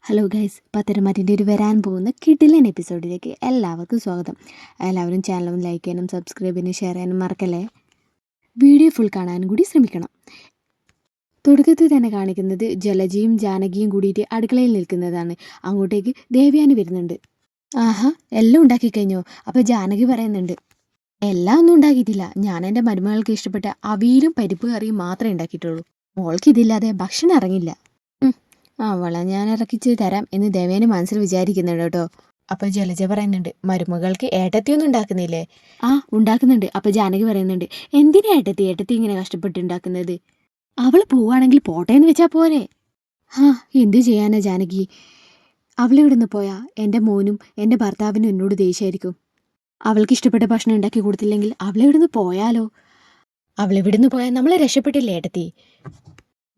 Hello guys, പത്തരമാറ്റിൻ്റെ ഒരു വരാൻ പോകുന്ന കിടിലൻ എപ്പിസോഡിലേക്ക് എല്ലാവർക്കും സ്വാഗതം. എല്ലാവരും ചാനലും ലൈക്ക് ചെയ്യാനും സബ്സ്ക്രൈബ് ചെയ്യാനും ഷെയർ ചെയ്യാനും മറക്കല്ലേ. വീഡിയോ ഫുൾ കാണാനും കൂടി ശ്രമിക്കണം. തുടക്കത്തിൽ തന്നെ കാണിക്കുന്നത് ജലജയും ജാനകിയും കൂടിയിട്ട് അടുക്കളയിൽ നിൽക്കുന്നതാണ്. അങ്ങോട്ടേക്ക് ദേവയാനി വരുന്നുണ്ട്. ആഹാ, എല്ലാം ഉണ്ടാക്കി കഴിഞ്ഞോ? അപ്പോൾ ജാനകി പറയുന്നുണ്ട്, എല്ലാം ഒന്നും ഉണ്ടാക്കിയിട്ടില്ല, ഞാൻ എൻ്റെ മരുമകൾക്ക് ഇഷ്ടപ്പെട്ട അവിയലും പരിപ്പ് കറിയും മാത്രമേ ഉണ്ടാക്കിയിട്ടുള്ളൂ. മോൾക്കിതില്ലാതെ ഭക്ഷണം ഇറങ്ങില്ല. അവളെ ഞാൻ ഇറക്കിച്ച് തരാം എന്ന് ദേവേനെ മനസ്സിൽ വിചാരിക്കുന്നുണ്ട് കേട്ടോ. അപ്പോൾ ജലജ പറയുന്നുണ്ട്, മരുമകൾക്ക് ഏട്ടത്തിയൊന്നും ഉണ്ടാക്കുന്നില്ലേ? ഉണ്ടാക്കുന്നുണ്ട്. അപ്പോൾ ജാനകി പറയുന്നുണ്ട്, എന്തിനാ ഏട്ടത്തി ഇങ്ങനെ കഷ്ടപ്പെട്ടുണ്ടാക്കുന്നത്? അവൾ പോവാണെങ്കിൽ പോട്ടെ എന്ന് വെച്ചാൽ പോരെ. എന്ത് ചെയ്യാനാ ജാനകി, അവളിവിടുന്ന് പോയാൽ എൻ്റെ മോനും എൻ്റെ ഭർത്താവിനും എന്നോട് ദേഷ്യമായിരിക്കും. അവൾക്ക് ഇഷ്ടപ്പെട്ട ഭക്ഷണം ഉണ്ടാക്കി കൊടുത്തില്ലെങ്കിൽ അവളിവിടുന്ന് പോയാലോ? അവളിവിടുന്ന് പോയാൽ നമ്മളെ രക്ഷപ്പെട്ടില്ലേ ഏട്ടത്തി?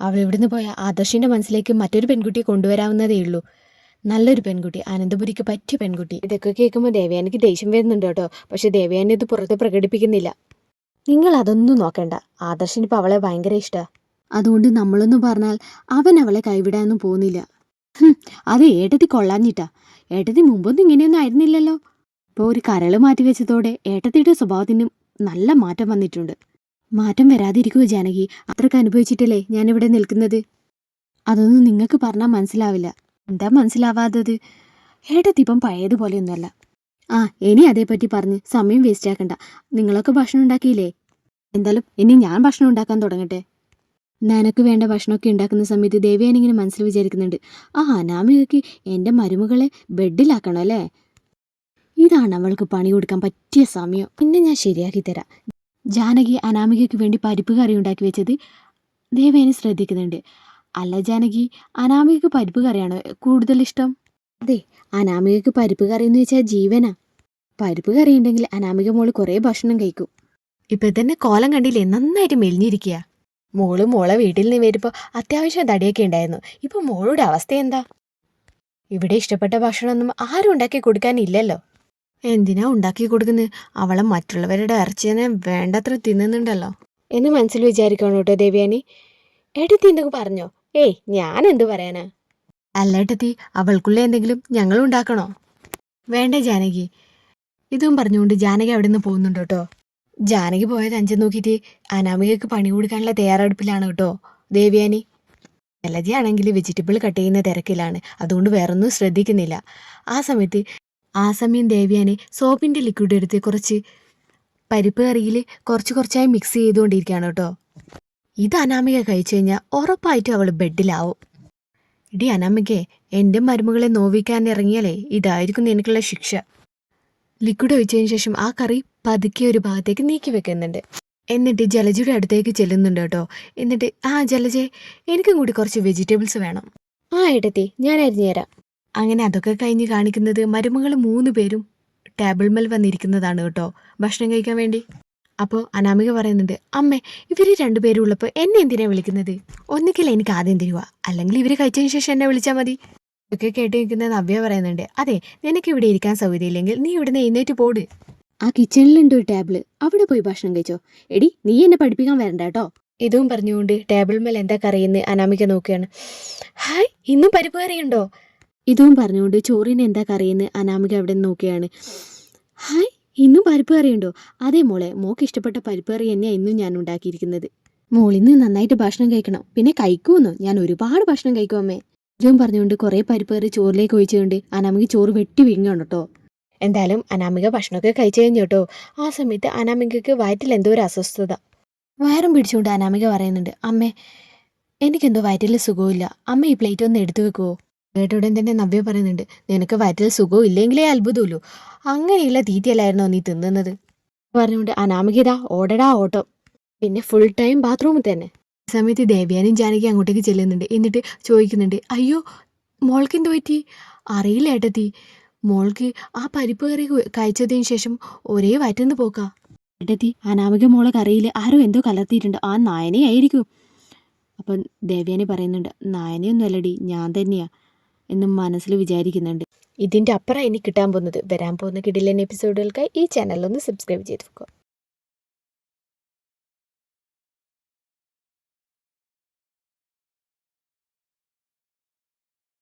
അവളിവിടുന്ന് പോയ ആദർശിൻ്റെ മനസ്സിലേക്ക് മറ്റൊരു പെൺകുട്ടിയെ കൊണ്ടുവരാവുന്നതേ ഉള്ളൂ. നല്ലൊരു പെൺകുട്ടി, അനന്തപുരിക്ക് പറ്റിയ പെൺകുട്ടി. ഇതൊക്കെ കേൾക്കുമ്പോൾ ദേവയാനിക്ക് ദേഷ്യം വരുന്നുണ്ട് കേട്ടോ. പക്ഷെ ദേവയാനി ഇത് പുറത്ത് പ്രകടിപ്പിക്കുന്നില്ല. നിങ്ങൾ അതൊന്നും നോക്കണ്ട, ആദർശിനിപ്പോൾ അവളെ ഭയങ്കര ഇഷ്ടമാണ്. അതുകൊണ്ട് നമ്മളൊന്നും പറഞ്ഞാൽ അവൻ അവളെ കൈവിടാനൊന്നും പോകുന്നില്ല. അത് ഏട്ടത്തി കൊള്ളാഞ്ഞിട്ടാ. ഏട്ടത്തി മുമ്പൊന്നും ഇങ്ങനെയൊന്നും ആയിരുന്നില്ലല്ലോ. ഇപ്പോൾ ഒരു കരള് മാറ്റി വെച്ചതോടെ ഏട്ടത്തിയുടെ സ്വഭാവത്തിനും നല്ല മാറ്റം വന്നിട്ടുണ്ട്. മാറ്റം വരാതിരിക്കുമോ ജാനകി? അത്രയ്ക്ക് അനുഭവിച്ചിട്ടല്ലേ ഞാനിവിടെ നിൽക്കുന്നത്. അതൊന്നും നിങ്ങൾക്ക് പറഞ്ഞാൽ മനസ്സിലാവില്ല. എന്താ മനസ്സിലാവാത്തത്? ഏട്ടത്തിപ്പം പഴയതുപോലെയൊന്നുമല്ല. ഇനി അതേപ്പറ്റി പറഞ്ഞ് സമയം വേസ്റ്റ് ആക്കണ്ട. നിങ്ങളൊക്കെ ഭക്ഷണം ഉണ്ടാക്കിയില്ലേ? എന്തായാലും ഇനി ഞാൻ ഭക്ഷണം ഉണ്ടാക്കാൻ തുടങ്ങട്ടെ. നിനക്ക് വേണ്ട ഭക്ഷണമൊക്കെ ഉണ്ടാക്കുന്ന സമയത്ത് ദേവയാനിങ്ങനെ മനസ്സിൽ വിചാരിക്കുന്നുണ്ട്, അനാമികയ്ക്ക് എൻ്റെ മരുമകളെ ബെഡിലാക്കണം അല്ലേ? ഇതാണ് അവൾക്ക് പണി കൊടുക്കാൻ പറ്റിയ സമയം. പിന്നെ ഞാൻ ശരിയാക്കി തരാം. ജാനകി അനാമികയ്ക്ക് വേണ്ടി പരിപ്പ് കറി ഉണ്ടാക്കി വെച്ചത് ദേവേനെ ശ്രദ്ധിക്കുന്നുണ്ട്. അല്ല ജാനകി, അനാമികയ്ക്ക് പരിപ്പ് കറിയാണോ കൂടുതൽ ഇഷ്ടം? അതെ, അനാമികയ്ക്ക് പരിപ്പ് കറി എന്ന് വെച്ചാൽ ജീവനാ. പരിപ്പ് കറി ഉണ്ടെങ്കിൽ അനാമിക മോള് കുറേ ഭക്ഷണം കഴിക്കും. ഇപ്പം തന്നെ കോലം കണ്ടില്ലേ, നന്നായിട്ട് മെലിഞ്ഞിരിക്കുക. മോളെ വീട്ടിൽ നിന്ന് വരുമ്പോൾ അത്യാവശ്യം തടിയൊക്കെ ഉണ്ടായിരുന്നു. ഇപ്പം മോളുടെ അവസ്ഥ എന്താ? ഇവിടെ ഇഷ്ടപ്പെട്ട ഭക്ഷണമൊന്നും ആരും ഉണ്ടാക്കി കൊടുക്കാനില്ലല്ലോ. എന്തിനാ ഉണ്ടാക്കി കൊടുക്കുന്നത്? അവളെ മറ്റുള്ളവരുടെ ഇറച്ചിനെ വേണ്ടത്ര തിന്നുന്നുണ്ടല്ലോ എന്ന് മനസ്സിൽ വിചാരിക്കണം കേട്ടോ ദേവയാനി. ഏട്ടത്തി എന്തൊക്കെ പറഞ്ഞോ? ഞാൻ എന്തു പറയാനാ? അല്ല ഏട്ടത്തി, അവൾക്കുള്ള എന്തെങ്കിലും ഞങ്ങൾ ഉണ്ടാക്കണോ? വേണ്ട ജാനകി. ഇതും പറഞ്ഞുകൊണ്ട് ജാനകി അവിടെ നിന്ന് പോകുന്നുണ്ട് കേട്ടോ. ജാനകി പോയത് അഞ്ച് നോക്കിയിട്ട് അനാമികയ്ക്ക് പണി കൊടുക്കാനുള്ള തയ്യാറെടുപ്പിലാണ് കേട്ടോ ദേവയാനി. ജലജയാണെങ്കിൽ വെജിറ്റബിൾ കട്ട് ചെയ്യുന്ന തിരക്കിലാണ്, അതുകൊണ്ട് വേറൊന്നും ശ്രദ്ധിക്കുന്നില്ല. ആ സമയം ദേവയാനി സോപ്പിൻ്റെ ലിക്വിഡ് എടുത്ത് കുറച്ച് പരിപ്പ് കറിയിൽ കുറച്ചായി മിക്സ് ചെയ്തുകൊണ്ടിരിക്കുകയാണ് കേട്ടോ. ഇത് അനാമിക കഴിച്ചു കഴിഞ്ഞാൽ ഉറപ്പായിട്ടും അവൾ ബെഡിലാവും. ഇടി അനാമികയെ, എൻ്റെ മരുമകളെ നോവിക്കാൻ ഇറങ്ങിയാലേ ഇതായിരിക്കും നിനക്കുള്ള ശിക്ഷ. ലിക്വിഡ് ഒഴിച്ചതിന് ശേഷം ആ കറി പതുക്കെ ഒരു ഭാഗത്തേക്ക് നീക്കി വെക്കുന്നുണ്ട്. എന്നിട്ട് ജലജയുടെ അടുത്തേക്ക് ചെല്ലുന്നുണ്ട് കേട്ടോ. എന്നിട്ട് ജലജയെ, എനിക്കും കൂടി കുറച്ച് വെജിറ്റബിൾസ് വേണം. ഏട്ടത്തി, ഞാൻ അരിഞ്ഞുതരാം. അങ്ങനെ അതൊക്കെ കഴിഞ്ഞ് കാണിക്കുന്നത് മരുമകൾ 3 പേരും ടേബിൾ മേൽ വന്നിരിക്കുന്നതാണ് കേട്ടോ, ഭക്ഷണം കഴിക്കാൻ വേണ്ടി. അപ്പോൾ അനാമിക പറയുന്നുണ്ട്, അമ്മേ, ഇവർ 2 പേരും ഉള്ളപ്പോൾ എന്നെ എന്തിനാണ് വിളിക്കുന്നത്? ഒന്നിക്കൽ എനിക്ക് ആദ്യം തരുക, അല്ലെങ്കിൽ ഇവർ കഴിച്ചതിന് ശേഷം എന്നെ വിളിച്ചാൽ മതി. ഇതൊക്കെ കേട്ട് നിൽക്കുന്ന നവ്യ പറയുന്നുണ്ട്, അതെ, നിനക്ക് ഇവിടെ ഇരിക്കാൻ സൗകര്യമില്ലെങ്കിൽ നീ ഇവിടുന്ന് എഴുന്നേറ്റ് പോട്. ആ കിച്ചണിലുണ്ട് ഒരു ടേബിള്, അവിടെ പോയി ഭക്ഷണം കഴിച്ചോ. എടി, നീ എന്നെ പഠിപ്പിക്കാൻ വരണ്ട കേട്ടോ. ഇതും പറഞ്ഞുകൊണ്ട് ടേബിൾ മേൽ എന്താ കറിയെന്ന് അനാമിക നോക്കുകയാണ്. ഹായ്, ഇന്നും പരിപ്പ് കറിയുണ്ടോ? ഇതും പറഞ്ഞുകൊണ്ട് ചോറിന് എന്താ കറിയെന്ന് അനാമിക അവിടെ നോക്കുകയാണ്. ഹായ്, ഇന്നും പരിപ്പ് കറിയുണ്ടോ? അതേ മോളെ, മോൾക്ക് ഇഷ്ടപ്പെട്ട പരിപ്പ് കറി തന്നെയാണ് ഇന്നും ഞാൻ ഉണ്ടാക്കിയിരിക്കുന്നത്. മോളിന്ന് നന്നായിട്ട് ഭക്ഷണം കഴിക്കണം, പിന്നെ കഴിക്കുമെന്നോ? ഞാൻ ഒരുപാട് ഭക്ഷണം കഴിക്കും അമ്മേ. ഇതും പറഞ്ഞുകൊണ്ട് കുറേ പരിപ്പ് കറി ചോറിലേക്ക് ഒഴിച്ചുകൊണ്ട് അനാമിക ചോറ് വെട്ടി വിഴുങ്ങണം കേട്ടോ. എന്തായാലും അനാമിക ഭക്ഷണമൊക്കെ കഴിച്ചു കഴിഞ്ഞു കേട്ടോ. ആ സമയത്ത് അനാമികയ്ക്ക് വയറ്റിൽ എന്തോ ഒരു അസ്വസ്ഥത. വയറും പിടിച്ചുകൊണ്ട് അനാമിക പറയുന്നുണ്ട്, അമ്മേ, എനിക്കെന്തോ വയറ്റിൽ സുഖമില്ല, അമ്മ ഈ പ്ലേറ്റ് ഒന്ന് എടുത്തു വെക്കുമോ? കേട്ടുടൻ തന്നെ നവ്യ പറയുന്നുണ്ട്, നിനക്ക് വയറ്റിൽ സുഖവും ഇല്ലെങ്കിലേ അത്ഭുതമുള്ളൂ, അങ്ങനെയുള്ള തീറ്റയല്ലായിരുന്നോ നീ തിന്നുന്നത്? പറഞ്ഞുകൊണ്ട് അനാമികത ഓടടാ ഓട്ടം, പിന്നെ ഫുൾ ടൈം ബാത്റൂമിൽ തന്നെ. ഈ സമയത്ത് ദേവയാനും ജാനകി അങ്ങോട്ടേക്ക് ചെല്ലുന്നുണ്ട്. എന്നിട്ട് ചോദിക്കുന്നുണ്ട്, അയ്യോ, മോൾക്ക് എന്ത് പറ്റി? അറിയില്ല ഏട്ടത്തി, മോൾക്ക് ആ പരിപ്പ് കറി കഴിച്ചതിന് ശേഷം ഒരേ വയറ്റുന്ന് പോക്കാ. ഏട്ടത്തി, അനാമിക മോളെ കറിയിൽ ആരോ എന്തോ കലർത്തിയിട്ടുണ്ട്, ആ നായനെ ആയിരിക്കും. അപ്പം ദേവയാനി പറയുന്നുണ്ട്, നായനെയൊന്നും അല്ലടി, ഞാൻ തന്നെയാ എന്നും മനസ്സിൽ വിചാരിക്കുന്നുണ്ട്. ഇതിൻ്റെ അപ്പുറം ഇനി കിട്ടാൻ പോകുന്നത്. വരാൻ പോകുന്ന കിടിലൻ എപ്പിസോഡുകൾക്കായി ഈ ചാനലൊന്ന് സബ്സ്ക്രൈബ് ചെയ്ത് വെക്കുക.